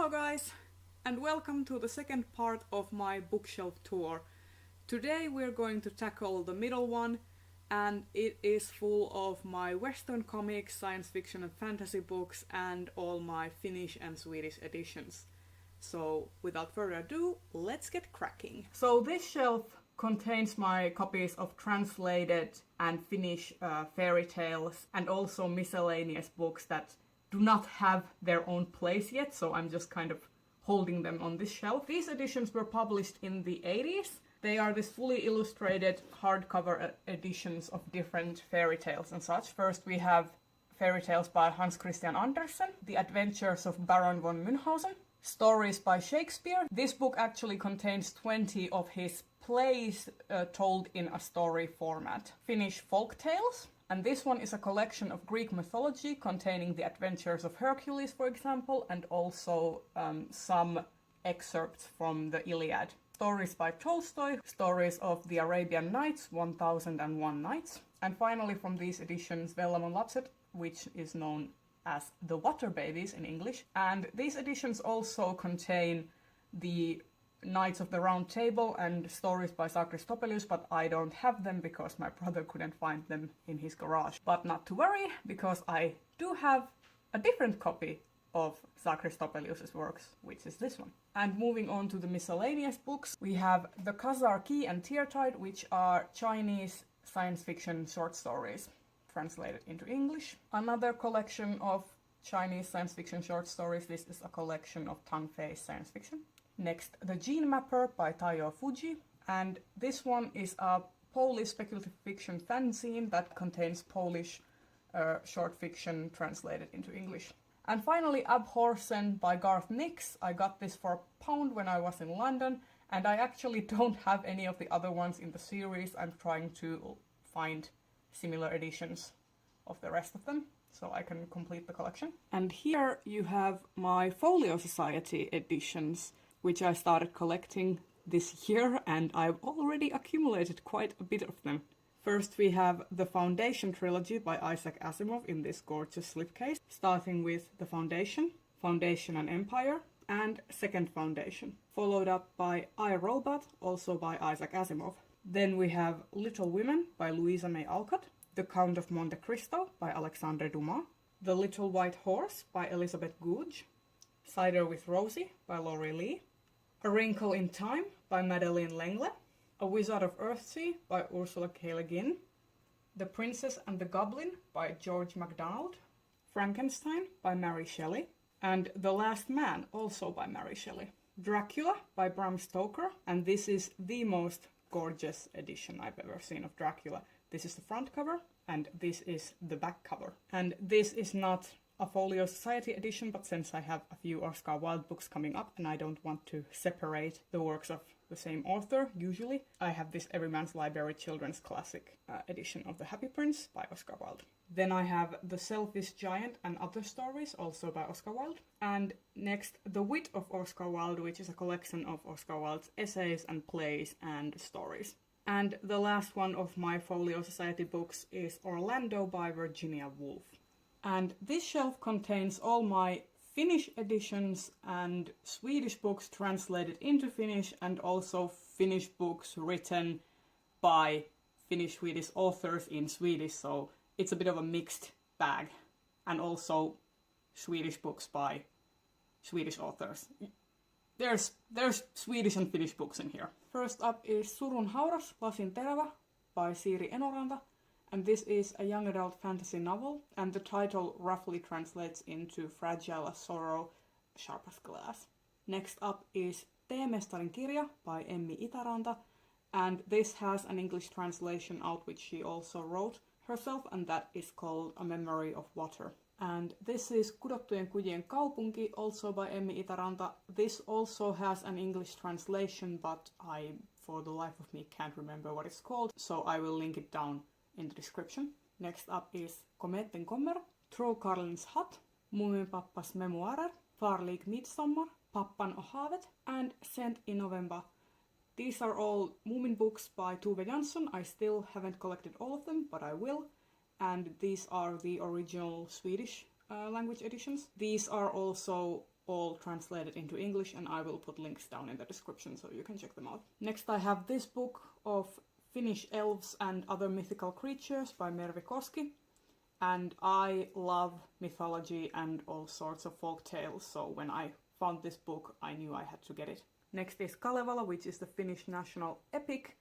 Hello guys, and welcome to the second part of my bookshelf tour. Today we're going to tackle the middle one, and it is full of my Western comics, science fiction and fantasy books, and all my Finnish and Swedish editions. So without further ado, let's get cracking. So this shelf contains my copies of translated and Finnish fairy tales, and also miscellaneous books that do not have their own place yet, so I'm just kind of holding them on this shelf. These editions were published in the 80s. They are this fully illustrated hardcover editions of different fairy tales and such. First we have fairy tales by Hans Christian Andersen, The Adventures of Baron von Münchhausen, stories by Shakespeare. This book actually contains 20 of his plays told in a story format. Finnish folk tales. And this one is a collection of Greek mythology containing the adventures of Hercules, for example, and also some excerpts from the Iliad. Stories by Tolstoy, stories of the Arabian Nights, 1001 Nights. And finally from these editions, Vellamon Lapset, which is known as The Water Babies in English. And these editions also contain the Knights of the Round Table and stories by Sakristopelius, but I don't have them because my brother couldn't find them in his garage. But not to worry, because I do have a different copy of Sakristopelius' works, which is this one. And moving on to the miscellaneous books, we have The Khazar Key and Teartide, which are Chinese science fiction short stories translated into English. Another collection of Chinese science fiction short stories. This is a collection of Tang Fei's science fiction. Next, The Gene Mapper by Taiyo Fuji, and this one is a Polish speculative fiction fanzine that contains Polish short fiction translated into English. And finally, Abhorsen by Garth Nix. I got this for £1 when I was in London, and I actually don't have any of the other ones in the series. I'm trying to find similar editions of the rest of them, so I can complete the collection. And here you have my Folio Society editions, which I started collecting this year, and I've already accumulated quite a bit of them. First we have the Foundation trilogy by Isaac Asimov in this gorgeous slipcase, starting with The Foundation, Foundation and Empire, and Second Foundation, followed up by I, Robot, also by Isaac Asimov. Then we have Little Women by Louisa May Alcott, The Count of Monte Cristo by Alexandre Dumas, The Little White Horse by Elizabeth Goudge, Cider with Rosie by Laurie Lee, A Wrinkle in Time by Madeleine L'Engle, A Wizard of Earthsea by Ursula K. Le Guin, The Princess and the Goblin by George MacDonald, Frankenstein by Mary Shelley, and The Last Man, also by Mary Shelley. Dracula by Bram Stoker, and this is the most gorgeous edition I've ever seen of Dracula. This is the front cover, and this is the back cover. And this is not a Folio Society edition, but since I have a few Oscar Wilde books coming up and I don't want to separate the works of the same author, usually, I have this Everyman's Library Children's Classic edition of The Happy Prince by Oscar Wilde. Then I have The Selfish Giant and Other Stories, also by Oscar Wilde. And next, The Wit of Oscar Wilde, which is a collection of Oscar Wilde's essays and plays and stories. And the last one of my Folio Society books is Orlando by Virginia Woolf. And this shelf contains all my Finnish editions and Swedish books translated into Finnish, and also Finnish books written by Finnish Swedish authors in Swedish, so it's a bit of a mixed bag. And also Swedish books by Swedish authors. There's Swedish and Finnish books in here. First up is Surun hauras, lasin terävä by Siiri Enoranta. And this is a young adult fantasy novel, and the title roughly translates into Fragile as Sorrow, Sharp as Glass. Next up is Teemestarin kirja by Emmi Itäranta, and this has an English translation out which she also wrote herself, and that is called A Memory of Water. And this is Kudottujen kujien kaupunki, also by Emmi Itäranta. This also has an English translation, but I, for the life of me, can't remember what it's called, so I will link it down in the description. Next up is Kometen kommer, Trollkarlens hatt, Moominpappas memoarer, Farlig midsommar, Pappan och havet, and Sent in November. These are all Moomin books by Tove Jansson. I still haven't collected all of them, but I will. And these are the original Swedish language editions. These are also all translated into English, and I will put links down in the description so you can check them out. Next I have this book of Finnish Elves and Other Mythical Creatures by Mervi Koski. And I love mythology and all sorts of folk tales, so when I found this book, I knew I had to get it. Next is Kalevala, which is the Finnish national epic,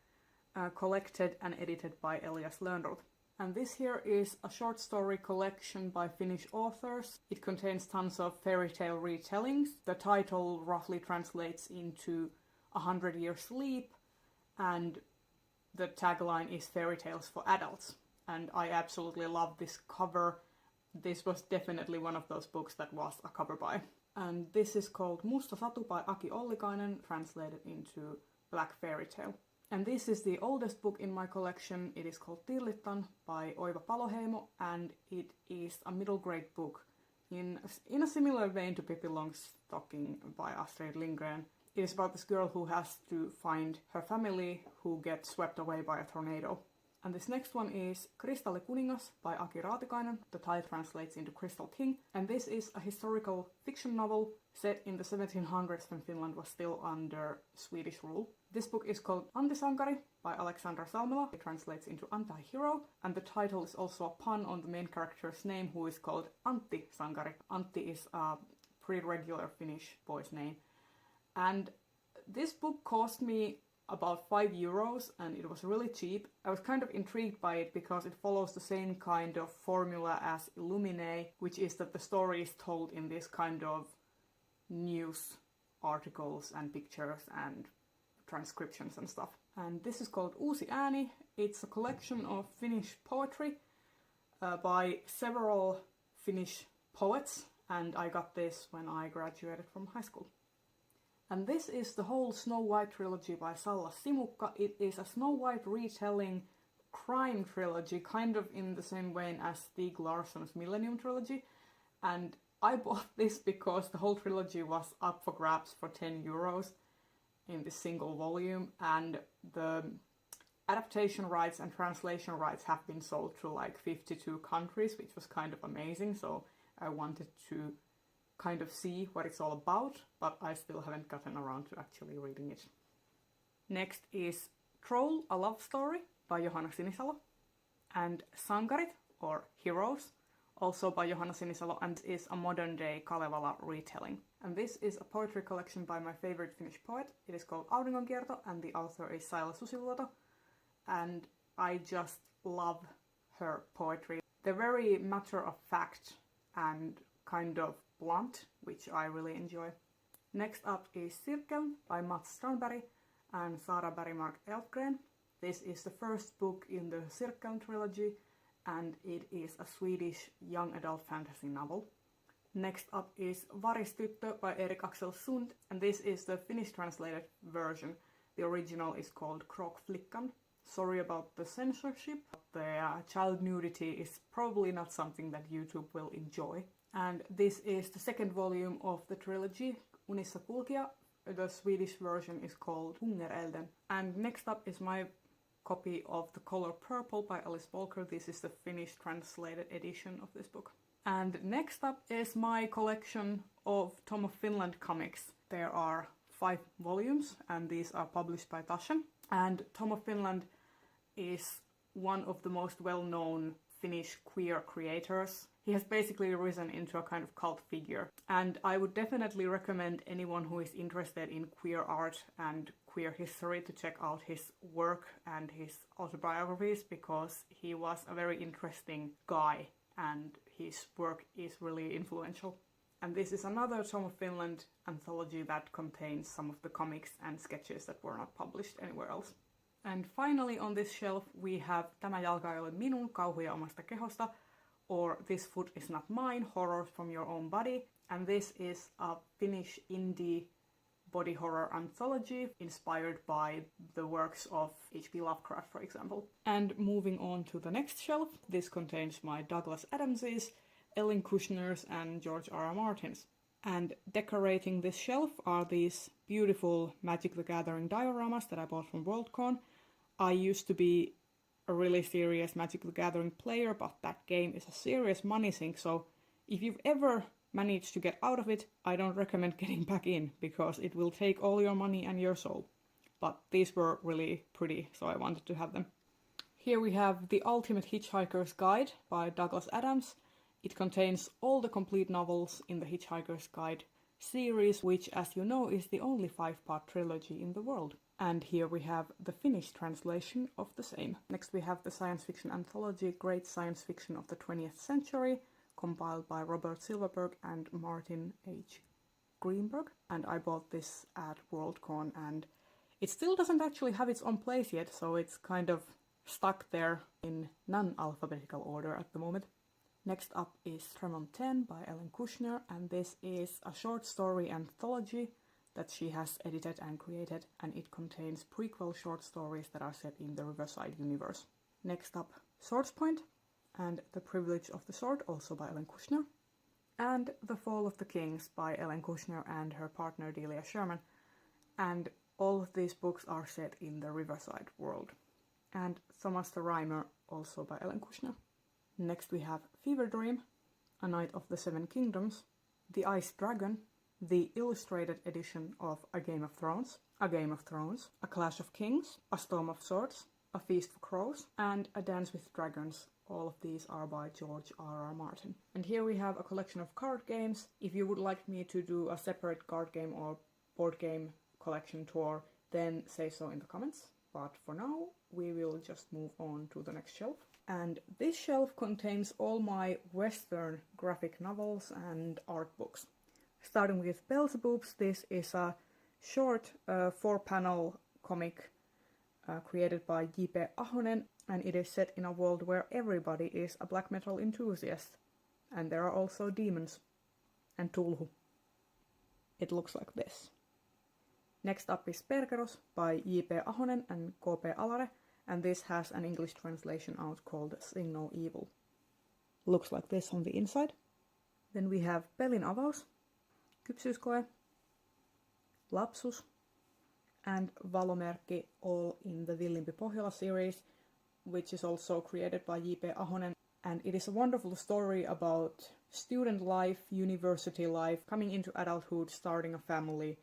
collected and edited by Elias Lönnroth. And this here is a short story collection by Finnish authors. It contains tons of fairy tale retellings. The title roughly translates into 100 Years Sleep, and the tagline is Fairy Tales for Adults. And I absolutely love this cover. This was definitely one of those books that was a cover buy. And this is called Musta Satu by Aki Ollikainen, translated into Black Fairy Tale. And this is the oldest book in my collection. It is called Tirlittan by Oiva Paloheimo, and it is a middle grade book in a similar vein to Pippi Longstocking by Astrid Lindgren. It is about this girl who has to find her family who get swept away by a tornado. And this next one is Kristallikuningas by Aki Raatikainen. The title translates into Crystal King. And this is a historical fiction novel set in the 1700s when Finland was still under Swedish rule. This book is called Antti-sankari by Alexandra Salmela. It translates into anti-hero. And the title is also a pun on the main character's name, who is called Antti-sankari. Antti is a pretty regular Finnish boy's name. And this book cost me about €5 and it was really cheap. I was kind of intrigued by it because it follows the same kind of formula as Illumine, which is that the story is told in this kind of news articles and pictures and transcriptions and stuff. And this is called Uusi ääni. It's a collection of Finnish poetry by several Finnish poets, and I got this when I graduated from high school. And this is the whole Snow White trilogy by Salla Simukka. It is a Snow White retelling crime trilogy, kind of in the same vein as Stieg Larsson's Millennium trilogy. And I bought this because the whole trilogy was up for grabs for €10 in this single volume, and the adaptation rights and translation rights have been sold to like 52 countries, which was kind of amazing, so I wanted to kind of see what it's all about, but I still haven't gotten around to actually reading it. Next is Troll, a Love Story by Johanna Sinisalo, and Sankarit, or Heroes, also by Johanna Sinisalo, and is a modern-day Kalevala retelling. And this is a poetry collection by my favorite Finnish poet. It is called Auringonkierto, and the author is Saila Susiluoto, and I just love her poetry. They're very matter-of-fact and kind of blunt, which I really enjoy. Next up is Cirkeln by Mats Strandberg and Sara Bergmark Elfgren. This is the first book in the Cirkeln trilogy, and it is a Swedish young adult fantasy novel. Next up is Varistyttö by Erik Axel Sund, and this is the Finnish translated version. The original is called Kråkflickan. Sorry about the censorship. The child nudity is probably not something that YouTube will enjoy. And this is the second volume of the trilogy, Unissa kulkija. The Swedish version is called Hungerelden. And next up is my copy of The Color Purple by Alice Walker. This is the Finnish translated edition of this book. And next up is my collection of Tom of Finland comics. There are 5 volumes, and these are published by Taschen. And Tom of Finland is one of the most well-known Finnish queer creators. He has basically risen into a kind of cult figure. And I would definitely recommend anyone who is interested in queer art and queer history to check out his work and his autobiographies, because he was a very interesting guy and his work is really influential. And this is another Tom of Finland anthology that contains some of the comics and sketches that were not published anywhere else. And finally on this shelf we have Tämä jalka ei ole minun, kauhuja omasta kehosta, or This Foot Is Not Mine, Horrors from Your Own Body. And this is a Finnish indie body horror anthology inspired by the works of H.P. Lovecraft, for example. And moving on to the next shelf, this contains my Douglas Adamses, Ellen Kushners and George R.R. Martins. And decorating this shelf are these beautiful Magic the Gathering dioramas that I bought from Worldcon. I used to be a really serious Magic the Gathering player, but that game is a serious money sink, so if you've ever manage to get out of it, I don't recommend getting back in, because it will take all your money and your soul. But these were really pretty, so I wanted to have them. Here we have The Ultimate Hitchhiker's Guide by Douglas Adams. It contains all the complete novels in the Hitchhiker's Guide series, which, as you know, is the only 5-part trilogy in the world. And here we have the Finnish translation of the same. Next we have the science fiction anthology Great Science Fiction of the 20th Century, compiled by Robert Silverberg and Martin H. Greenberg. And I bought this at Worldcon, and it still doesn't actually have its own place yet, so it's kind of stuck there in non-alphabetical order at the moment. Next up is Tremont 10 by Ellen Kushner, and this is a short story anthology that she has edited and created, and it contains prequel short stories that are set in the Riverside universe. Next up, Swords Point and The Privilege of the Sword, also by Ellen Kushner, and The Fall of the Kings by Ellen Kushner and her partner Delia Sherman, and all of these books are set in the Riverside world. And Thomas the Rhymer, also by Ellen Kushner. Next we have Fever Dream, A Knight of the Seven Kingdoms, The Ice Dragon, the illustrated edition of A Game of Thrones, A Game of Thrones, A Clash of Kings, A Storm of Swords, A Feast for Crows, and A Dance with Dragons. All of these are by George R.R. Martin. And here we have a collection of card games. If you would like me to do a separate card game or board game collection tour, then say so in the comments. But for now, we will just move on to the next shelf. And this shelf contains all my Western graphic novels and art books. Starting with Beelzebubs, this is a short 4-panel comic created by J.P. Ahonen, and it is set in a world where everybody is a black metal enthusiast. And there are also demons and Tulhu. It looks like this. Next up is Perkeros by J.P. Ahonen and K.P. Alare, and this has an English translation out called Sing No Evil. Looks like this on the inside. Then we have Pelin Avaus, Kypsyyskoe, Lapsus, and Valomerkki, all in the Villimpi Pohjola series, which is also created by J.P. Ahonen. And it is a wonderful story about student life, university life, coming into adulthood, starting a family,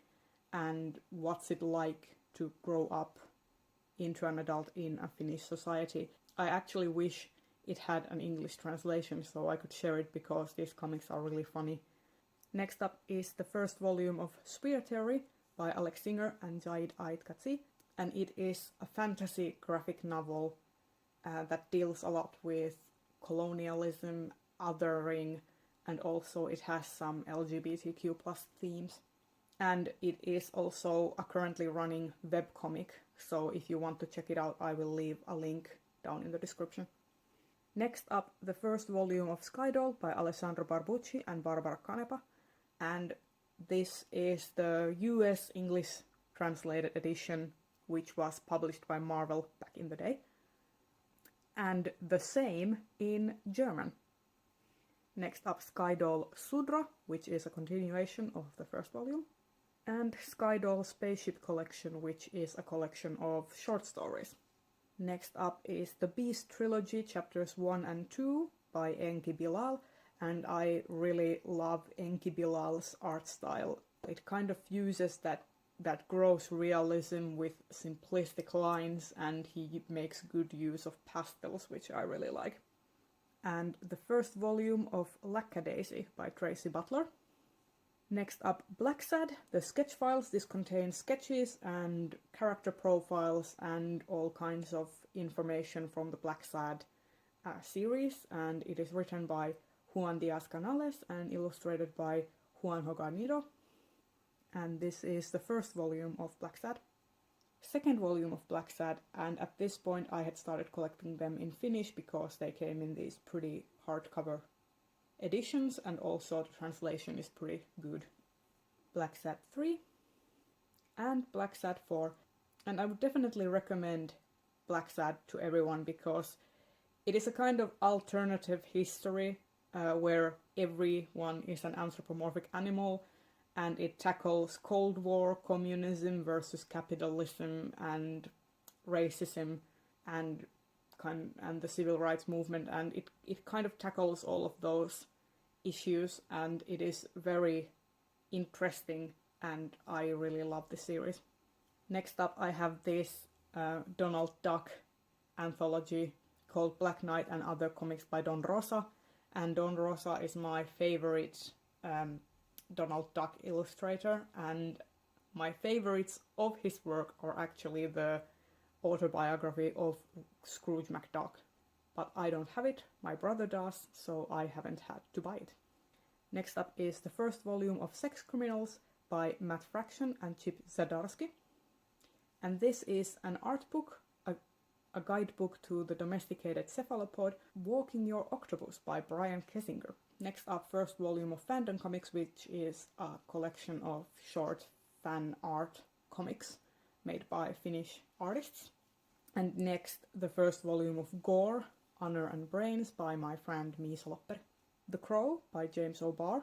and what's it like to grow up into an adult in a Finnish society. I actually wish it had an English translation so I could share it, because these comics are really funny. Next up is the first volume of Spear Theory by Alex Singer and Jaid Aitkatsi, and it is a fantasy graphic novel that deals a lot with colonialism, othering, and also it has some LGBTQ+ themes. And it is also a currently running webcomic, so if you want to check it out, I will leave a link down in the description. Next up, the first volume of Skydoll by Alessandro Barbucci and Barbara Canepa, and this is the US English translated edition, which was published by Marvel back in the day, and the same in German. Next up, Skydoll Sudra, which is a continuation of the first volume, and Skydoll Spaceship Collection, which is a collection of short stories. Next up is the Beast Trilogy, chapters 1 and 2 by Enki Bilal, and I really love Enki Bilal's art style. It kind of fuses that gross realism with simplistic lines, and he makes good use of pastels, which I really like. And the first volume of Lackadaisy by Tracy Butler. Next up, Black Sad, the sketch files. This contains sketches and character profiles and all kinds of information from the Black Sad series, and it is written by Juan Diaz Canales and illustrated by Juan Hogarnido. And this is the first volume of Black Sad. Second volume of Black Sad, and at this point I had started collecting them in Finnish because they came in these pretty hardcover editions, and also the translation is pretty good. Black Sad 3 and Black Sad 4, and I would definitely recommend Black Sad to everyone because it is a kind of alternative history where everyone is an anthropomorphic animal, and it tackles Cold War, communism versus capitalism, and racism, and the civil rights movement, and it kind of tackles all of those issues, and it is very interesting, and I really love the series. Next up I have this Donald Duck anthology called Black Knight and Other Comics by Don Rosa, and Don Rosa is my favorite Donald Duck illustrator, and my favorites of his work are actually the autobiography of Scrooge McDuck. But I don't have it, my brother does, so I haven't had to buy it. Next up is the first volume of Sex Criminals by Matt Fraction and Chip Zdarsky. And this is an art book, a guidebook to the domesticated cephalopod, Walking Your Octopus by Brian Kessinger. Next up, first volume of Fandom Comics, which is a collection of short fan art comics made by Finnish artists. And next, the first volume of Gore, Honor and Brains by my friend Miisa Lopperi. The Crow by James O'Barr.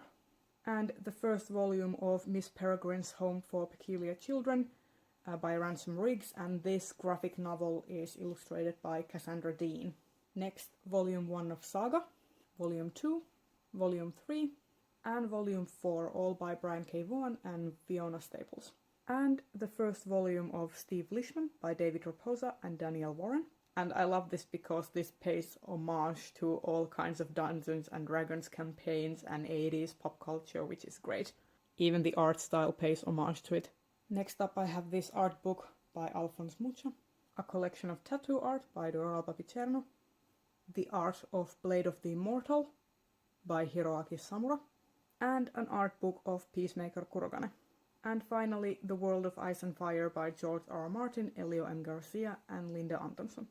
And the first volume of Miss Peregrine's Home for Peculiar Children by Ransom Riggs, and this graphic novel is illustrated by Cassandra Dean. Next, volume 1 of Saga, volume 2, volume 3, and volume 4, all by Brian K. Vaughan and Fiona Staples. And the first volume of Steve Lishman by David Raposa and Daniel Warren. And I love this because this pays homage to all kinds of Dungeons and Dragons campaigns and 80s pop culture, which is great. Even the art style pays homage to it. Next up I have this art book by Alphonse Mucha, a collection of tattoo art by Doral Papicerno, the art of Blade of the Immortal by Hiroaki Samura, and an art book of Peacemaker Kurogane. And finally, The World of Ice and Fire by George R. Martin, Elio M. Garcia, and Linda Antonsson.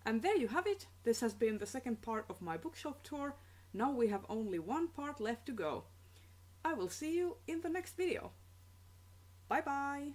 And there you have it. This has been the second part of my bookshelf tour. Now we have only one part left to go. I will see you in the next video. Bye bye!